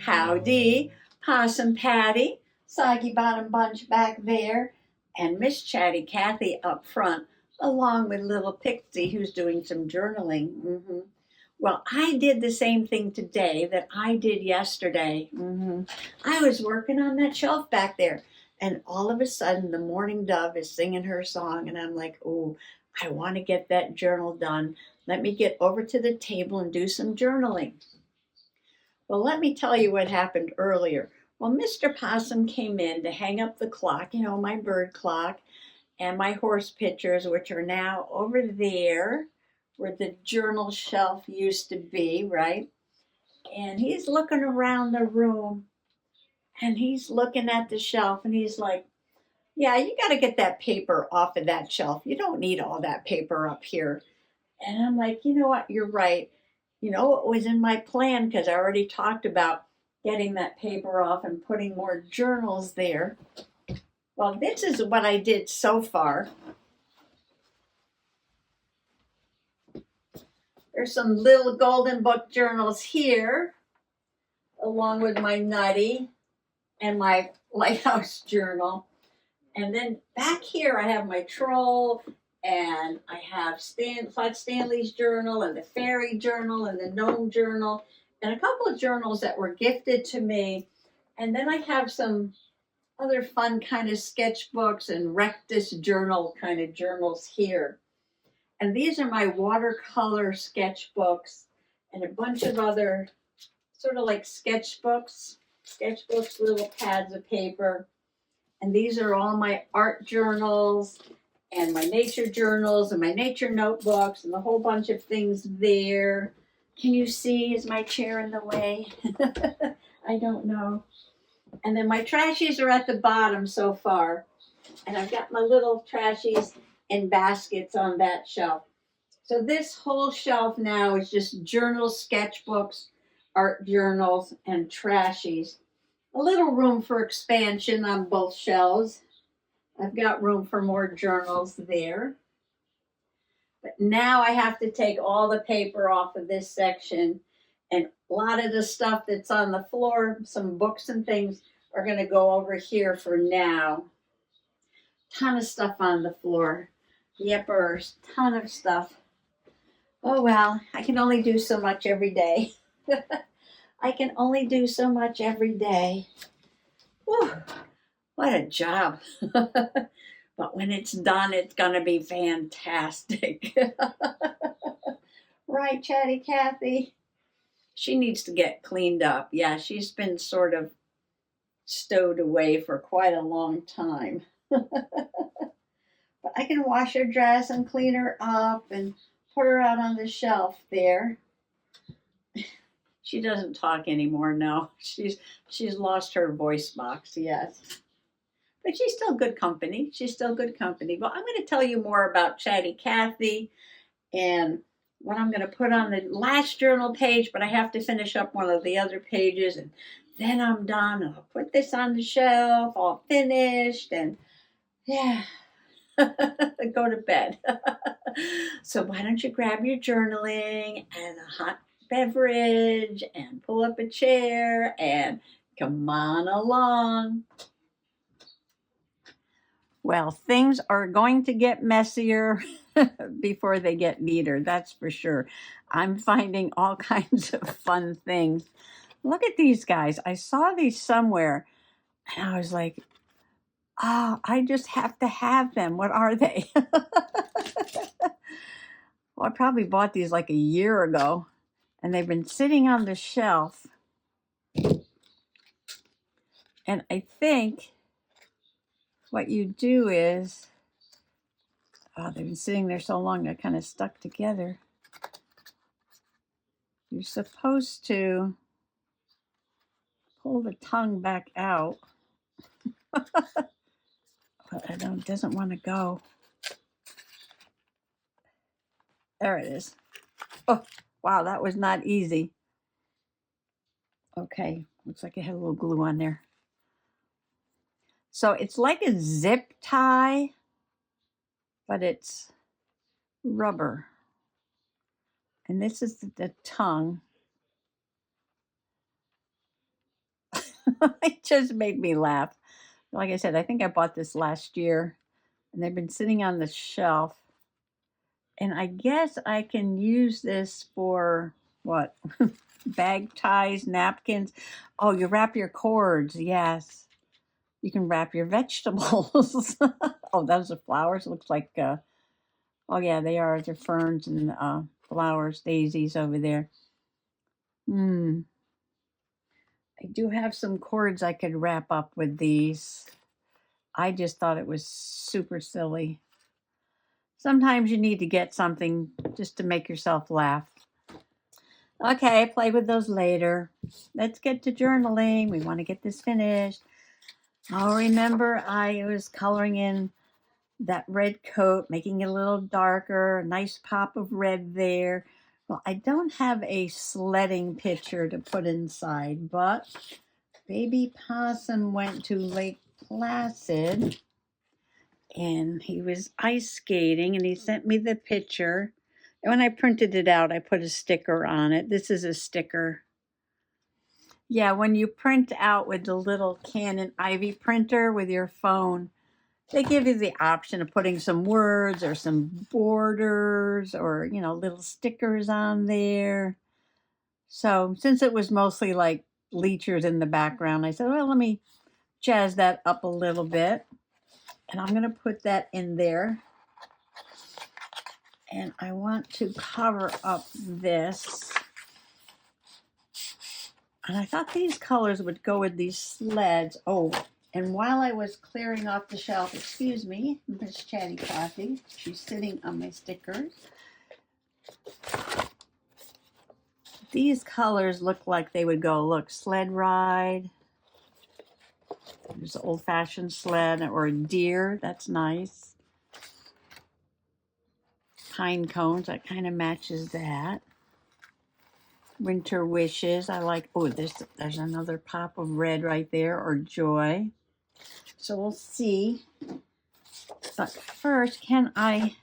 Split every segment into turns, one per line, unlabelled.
Howdy, Possum Patty, Soggy Bottom Bunch back there, and Miss Chatty Cathy up front, along with little Pixie who's doing some journaling. Well, I did the same thing today that I did yesterday. I was working on that shelf back there, and all of a sudden, the morning dove is singing her song, and I'm like, oh, I want to get that journal done. Let me get over to the table and do some journaling. Well, let me tell you what happened earlier. Well, Mr. Possum came in to hang up the clock, my bird clock, and my horse pictures, which are now over there where the journal shelf used to be, right? And he's looking around the room and he's looking at the shelf and he's like, yeah, you got to get that paper off of that shelf. You don't need all that paper up here. And I'm like, you know what? You're right. It was in my plan because I already talked about getting that paper off and putting more journals there. Well, this is what I did so far. There's some little golden book journals here, along with my nutty and my lighthouse journal. And then back here, I have my troll, and I have Flat Stanley's journal, and the fairy journal, and the gnome journal, and a couple of journals that were gifted to me. And then I have some other fun kind of sketchbooks and rectus journal kind of journals here. And these are my watercolor sketchbooks and a bunch of other sort of like sketchbooks, little pads of paper. And these are all my art journals and my nature journals and my nature notebooks and a whole bunch of things there. Can you see? Is my chair in the way? I don't know. And then my trashies are at the bottom so far. And I've got my little trashies in baskets on that shelf. So this whole shelf now is just journals, sketchbooks, art journals, and trashies. A little room for expansion on both shelves. I've got room for more journals there. But now I have to take all the paper off of this section, and a lot of the stuff that's on the floor, some books and things, are going to go over here for now. Ton of stuff on the floor. Yippers, ton of stuff. Oh well, I can only do so much every day. I can only do so much every day. Whew, what a job. But when it's done, it's going to be fantastic. Right, Chatty Cathy? She needs to get cleaned up. Yeah, she's been sort of stowed away for quite a long time. But I can wash her dress and clean her up and put her out on the shelf there. She doesn't talk anymore, no. She's lost her voice box, yes. But she's still good company. Well, I'm going to tell you more about Chatty Cathy and what I'm going to put on the last journal page, but I have to finish up one of the other pages, and then I'm done. I'll put this on the shelf, all finished, and yeah, go to bed. So why don't you grab your journaling and a hot beverage and pull up a chair and come on along. Well, things are going to get messier before they get neater, that's for sure. I'm finding all kinds of fun things. Look at these guys. I saw these somewhere and I was like, oh, I just have to have them. What are they? Well, I probably bought these like a year ago, and they've been sitting on the shelf. And I think what you do is, oh, they've been sitting there so long, they're kind of stuck together. You're supposed to pull the tongue back out. But it doesn't want to go. There it is. Oh, wow, that was not easy. Okay, looks like I had a little glue on there. So it's like a zip tie, but it's rubber. And this is the tongue. It just made me laugh. Like I said, I think I bought this last year, and they've been sitting on the shelf. And I guess I can use this for what? Bag ties, napkins. Oh, you wrap your cords. Yes. You can wrap your vegetables. Oh, those are flowers. Looks like, oh, yeah, they are. They're ferns and flowers, daisies over there. Hmm. I do have some cords I could wrap up with these. I just thought it was super silly. Sometimes you need to get something just to make yourself laugh. Okay, play with those later. Let's get to journaling. We want to get this finished. Oh, remember I was coloring in that red coat, making it a little darker, a nice pop of red there. Well, I don't have a sledding picture to put inside, but baby Possum went to Lake Placid and he was ice skating and he sent me the picture. And when I printed it out, I put a sticker on it. This is a sticker. Yeah, when you print out with the little Canon Ivy printer with your phone, they give you the option of putting some words or some borders or, little stickers on there. So since it was mostly like bleachers in the background, I said, well, let me jazz that up a little bit. And I'm going to put that in there. And I want to cover up this. And I thought these colors would go with these sleds. Oh, and while I was clearing off the shelf, excuse me, Miss Chatty Coffee, she's sitting on my stickers. These colors look like they would go, look, sled ride. There's an old-fashioned sled or a deer. That's nice. Pine cones, that kind of matches that. Winter wishes, I like, oh, there's another pop of red right there, or joy. So we'll see. But first, can I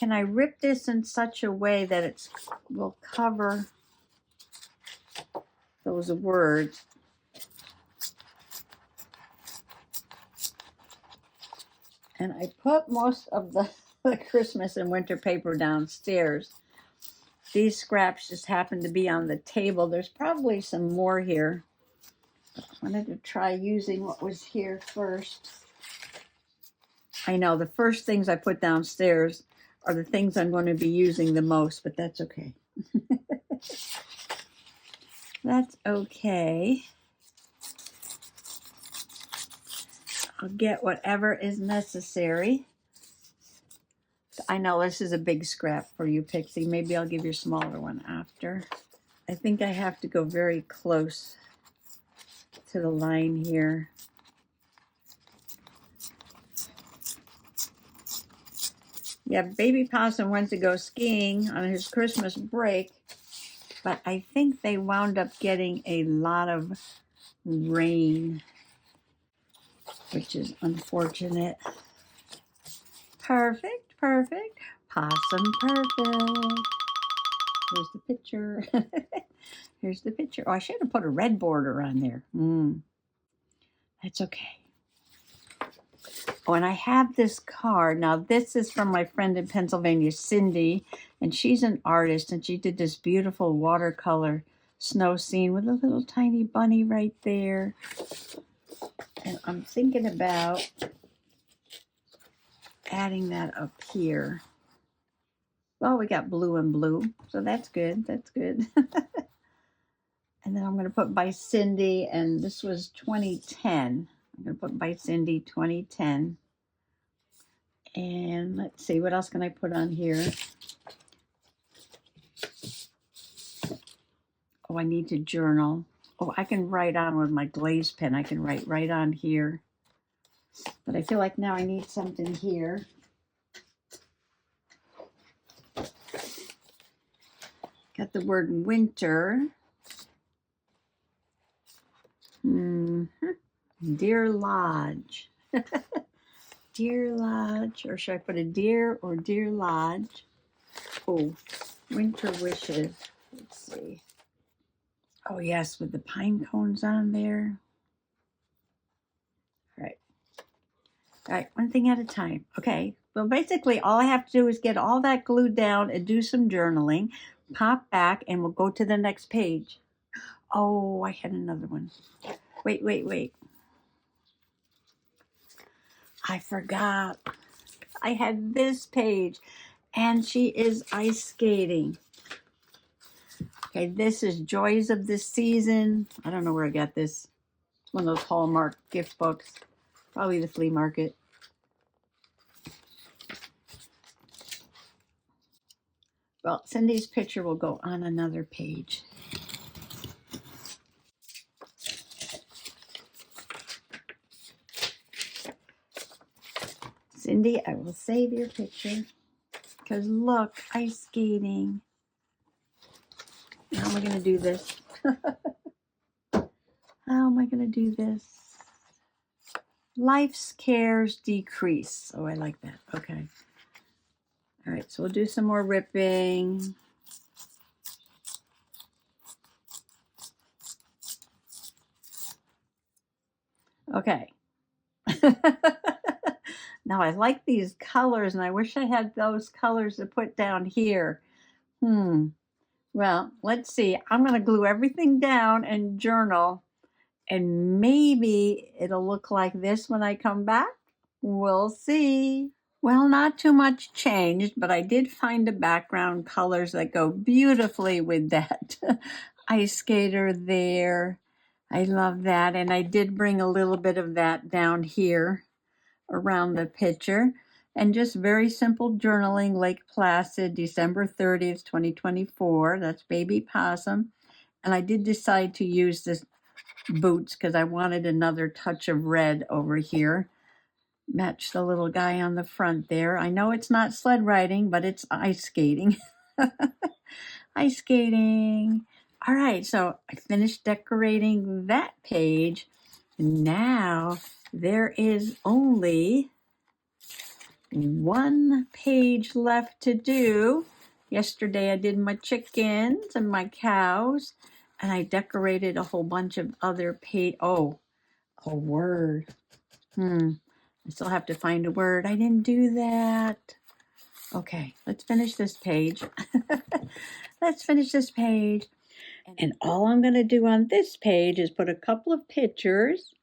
rip this in such a way that it will cover those words? And I put most of the Christmas and winter paper downstairs. These scraps just happen to be on the table. There's probably some more here. I wanted to try using what was here first. I know the first things I put downstairs are the things I'm going to be using the most, but that's okay. That's okay. I'll get whatever is necessary. I know this is a big scrap for you, Pixie. Maybe I'll give you a smaller one after. I think I have to go very close to the line here. Yeah, baby Possum went to go skiing on his Christmas break, but I think they wound up getting a lot of rain, which is unfortunate. Perfect, perfect. Possum, perfect. Here's the picture. Here's the picture. Oh, I should have put a red border on there. That's okay. Oh, and I have this card. Now, this is from my friend in Pennsylvania, Cindy, and she's an artist, and she did this beautiful watercolor snow scene with a little tiny bunny right there. And I'm thinking about adding that up here. Well, we got blue and blue, so that's good. That's good. And then I'm going to put by Cindy, and this was 2010. I'm going to put by Cindy 2010. And let's see, what else can I put on here? Oh, I need to journal. Oh, I can write on with my glaze pen. I can write right on here. But I feel like now I need something here. Got the word winter. Dear Lodge. Dear Lodge. Or should I put a dear or Dear Lodge? Oh, winter wishes. Let's see. Oh, yes, with the pine cones on there. All right, one thing at a time. Okay. Well, basically, all I have to do is get all that glued down and do some journaling, pop back, and we'll go to the next page. Oh, I had another one. Wait. I forgot. I had this page, and she is ice skating. Okay, this is Joys of the Season. I don't know where I got this. It's one of those Hallmark gift books. Probably the flea market. Well, Cindy's picture will go on another page. Cindy, I will save your picture. Because look, ice skating. How am I going to do this? How am I going to do this? Life's cares decrease. Oh, I like that. Okay. All right, so we'll do some more ripping. Okay. Now I like these colors, and I wish I had those colors to put down here. Well, let's see. I'm going to glue everything down and journal, and maybe it'll look like this when I come back. We'll see. Well, not too much changed, but I did find the background colors that go beautifully with that ice skater there. I love that. And I did bring a little bit of that down here around the picture. And just very simple journaling, Lake Placid, December 30th, 2024. That's baby Possum. And I did decide to use this boots because I wanted another touch of red over here. Match the little guy on the front there. I know it's not sled riding, but it's ice skating. Ice skating. All right, so I finished decorating that page. And now there is only one page left to do. Yesterday I did my chickens and my cows, and I decorated a whole bunch of other Oh, a word. I still have to find a word. I didn't do that. Okay, let's finish this page. Let's finish this page. And all I'm going to do on this page is put a couple of pictures.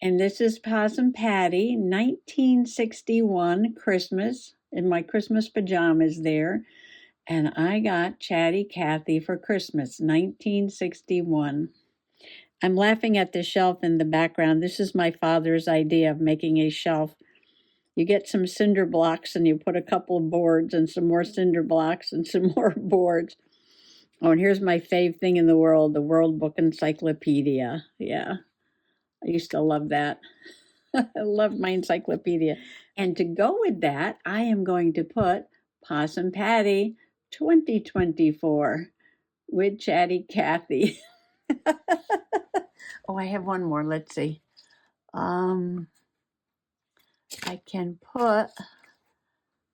And this is Possum Patty, 1961 Christmas, in my Christmas pajamas there. And I got Chatty Cathy for Christmas, 1961. I'm laughing at the shelf in the background. This is my father's idea of making a shelf. You get some cinder blocks and you put a couple of boards and some more cinder blocks and some more boards. Oh, and here's my fave thing in the World Book Encyclopedia. Yeah, I used to love that. I love my encyclopedia. And to go with that, I am going to put Possum Patty 2024 with Chatty Cathy. Oh, I have one more. Let's see. I can put,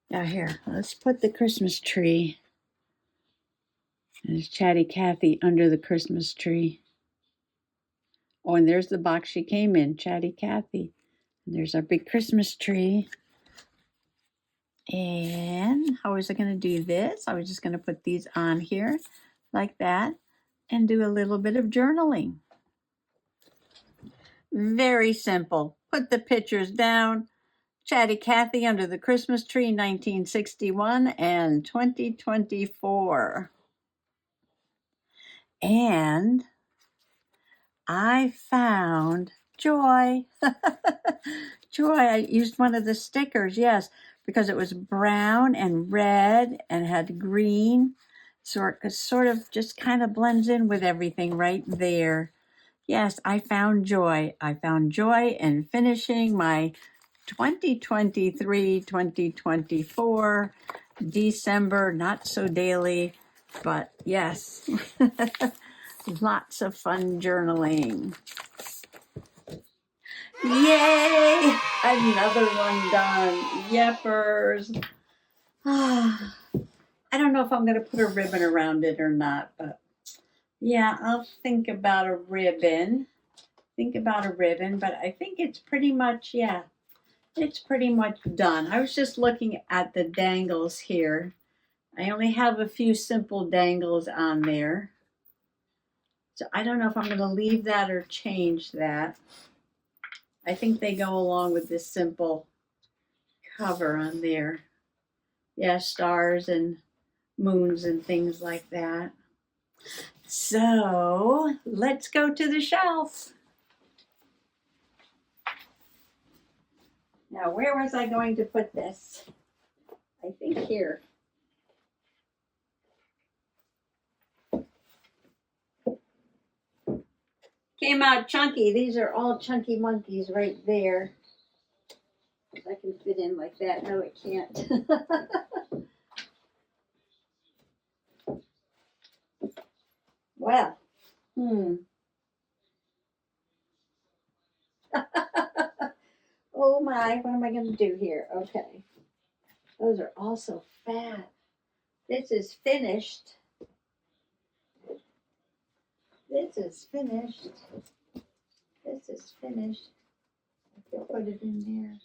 now here, let's put the Christmas tree. There's Chatty Cathy under the Christmas tree. Oh, and there's the box she came in, Chatty Cathy. And there's our big Christmas tree. And how was I going to do this? I was just going to put these on here like that and do a little bit of journaling. Very simple. Put the pictures down. Chatty Cathy under the Christmas tree, 1961 and 2024. And I found Joy. Joy, I used one of the stickers, yes, because it was brown and red and had green. So it sort of just kind of blends in with everything right there. Yes, I found joy. I found joy in finishing my 2023-2024 December, not so daily, but yes, lots of fun journaling. Yay! Another one done. Yepers. I don't know if I'm going to put a ribbon around it or not, but yeah, I'll think about a ribbon. But I think it's pretty much, yeah. it's pretty much done. I was just looking at the dangles here. I only have a few simple dangles on there. So I don't know if I'm going to leave that or change that. I think they go along with this simple cover on there. Yeah, stars and moons and things like that. So let's go to the shelf. Now, where was I going to put this? I think here. Came out chunky. These are all chunky monkeys right there. If I can fit in like that. No, it can't. Well, Oh my, what am I going to do here? Okay. Those are also fat. This is finished. This is finished. This is finished. I can put it in there.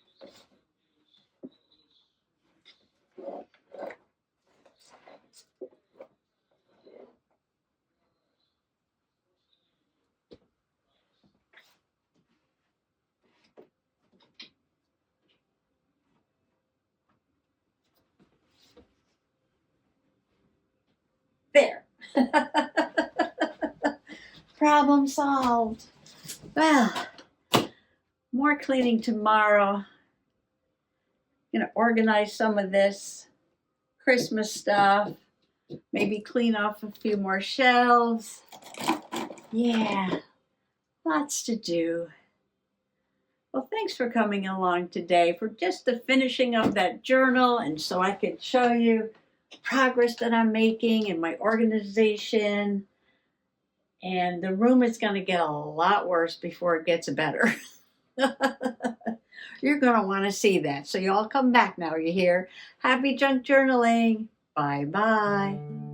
There. Problem solved. Well, more cleaning tomorrow. Gonna organize some of this Christmas stuff. Maybe clean off a few more shelves. Yeah, lots to do. Well, thanks for coming along today for just the finishing of that journal, and so I could show you the progress that I'm making in my organization. And the room is going to get a lot worse before it gets better. You're going to want to see that. So you all come back now, you hear? Happy junk journaling. Bye-bye.